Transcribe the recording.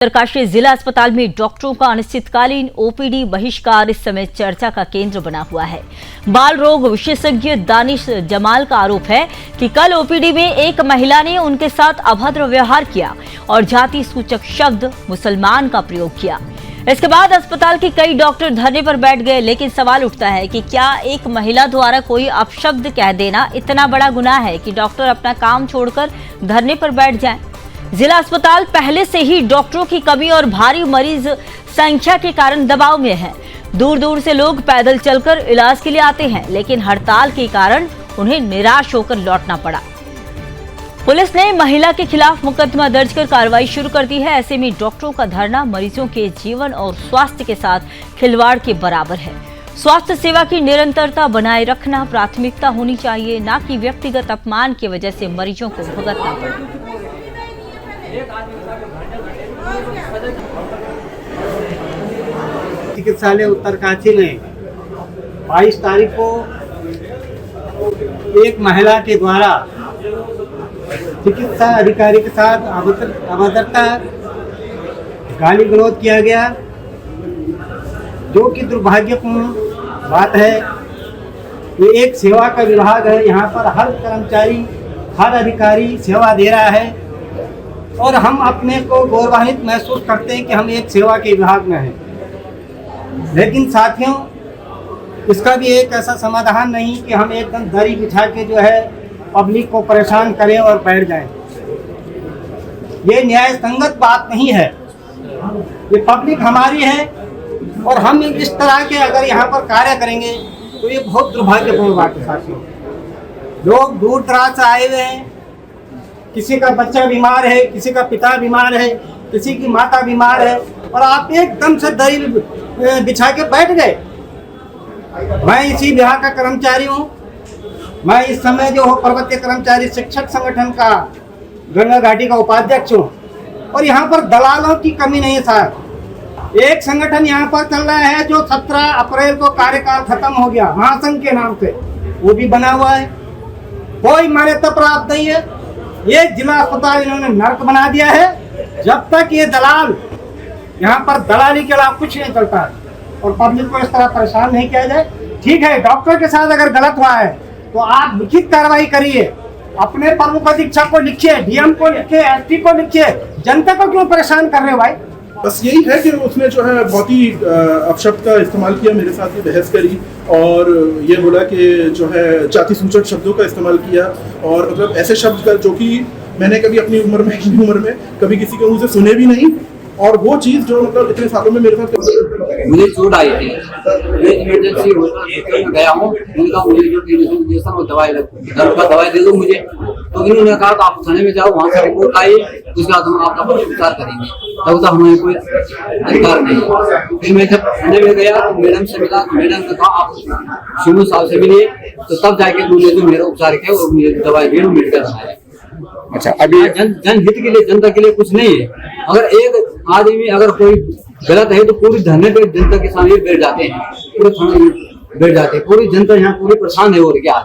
उत्तरकाशी जिला अस्पताल में डॉक्टरों का अनिश्चितकालीन ओपीडी बहिष्कार इस समय चर्चा का केंद्र बना हुआ है। बाल रोग विशेषज्ञ दानिश जमाल का आरोप है कि कल ओपीडी में एक महिला ने उनके साथ अभद्र व्यवहार किया और जाति सूचक शब्द मुसलमान का प्रयोग किया। इसके बाद अस्पताल के कई डॉक्टर धरने पर बैठ गए, लेकिन सवाल उठता है कि क्या एक महिला द्वारा कोई अपशब्द कह देना इतना बड़ा गुनाह है कि डॉक्टर अपना काम छोड़कर धरने पर बैठ जाएं? जिला अस्पताल पहले से ही डॉक्टरों की कमी और भारी मरीज संख्या के कारण दबाव में है। दूर दूर से लोग पैदल चलकर इलाज के लिए आते हैं, लेकिन हड़ताल के कारण उन्हें निराश होकर लौटना पड़ा। पुलिस ने महिला के खिलाफ मुकदमा दर्ज कर कार्रवाई शुरू कर दी है। ऐसे में डॉक्टरों का धरना मरीजों के जीवन और स्वास्थ्य के साथ खिलवाड़ के बराबर है। स्वास्थ्य सेवा की निरंतरता बनाए रखना प्राथमिकता होनी चाहिए, न कि व्यक्तिगत अपमान की वजह से मरीजों को भुगतना पड़े। चिकित्सालय उत्तरकाशी में 22 तारीख को एक महिला के द्वारा चिकित्सा अधिकारी के साथ अभद्रता गाली गलौज किया गया, जो कि दुर्भाग्यपूर्ण बात है। ये एक सेवा का विभाग है, यहाँ पर हर कर्मचारी हर अधिकारी सेवा दे रहा है और हम अपने को गौरवान्वित महसूस करते हैं कि हम एक सेवा के विभाग में हैं। लेकिन साथियों, इसका भी एक ऐसा समाधान नहीं कि हम एकदम दरी बिछा के जो है पब्लिक को परेशान करें और बैठ जाएं। ये न्याय संगत बात नहीं है। ये पब्लिक हमारी है और हम इस तरह के अगर यहाँ पर कार्य करेंगे तो ये बहुत दुर्भाग्यपूर्ण बात है। साथियों, लोग दूर दराज से आए हुए हैं, किसी का बच्चा बीमार है, किसी का पिता बीमार है, किसी की माता बीमार है और आप एकदम से दरी बिछा के बैठ गए। मैं इसी विभाग का कर्मचारी हूँ। मैं इस समय जो पर्वतीय कर्मचारी शिक्षक संगठन का गंगा घाटी का उपाध्यक्ष हूँ और यहाँ पर दलालों की कमी नहीं है साहब। एक संगठन यहाँ पर चल रहा है जो 17 अप्रैल को कार्यकाल खत्म हो गया, महासंघ के नाम से, वो भी बना हुआ है, कोई मान्यता प्राप्त नहीं है। ये जिला अस्पताल इन्होंने नर्क बना दिया है। जब तक ये दलाल यहाँ पर दलाली के अलावा कुछ नहीं चलता है और पब्लिक को इस तरह परेशान नहीं किया जाए। ठीक है, डॉक्टर के साथ अगर गलत हुआ है तो आप लिखित कार्रवाई करिए, अपने प्रमुख अधीक्षक को लिखिए, डीएम को लिखिए, एसपी को लिखिए। जनता को क्यों परेशान कर रहे हो भाई? बस यही है कि उसने जो है बहुत ही अपशब्द का इस्तेमाल किया, मेरे साथ ही बहस करी और ये बोला कि जो है जाति सूचक शब्दों का इस्तेमाल किया और मतलब ऐसे शब्द का जो कि मैंने कभी अपनी उम्र में कभी किसी के मुंह से सुने भी नहीं। और वो चीज़ जो मतलब इतने सालों में मेरे साथ मुझे चोट आई थी, मैं इमरजेंसी में गया हूँ। उनका मुझे जो इंजेक्शन और दवाई दर्द का दवाई दे दो मुझे, तो इन्होंने कहा कि आप थाने में जाओ, वहाँ से रिपोर्ट आई, उसके बाद हम आपका उपचार करेंगे। तब तक हमें कोई अधिकार नहीं। फिर मैं जब थाने में गया तो मैडम से मिला, मैडम ने कहा आप शिमू साहब से मिलिए, तो तब जाके उन्होंने जो मेरा उपचार किया और मुझे दवाई दी, मेडिकल बनाया। अच्छा, अभी जनहित के लिए, जनता के लिए कुछ नहीं है। अगर एक आदमी अगर कोई गलत है तो पूरी धरने पे जनता के सामने बैठ जाते हैं, पूरे थाने बैठ जाते हैं, पूरी जनता यहाँ पूरी परेशान है। और क्या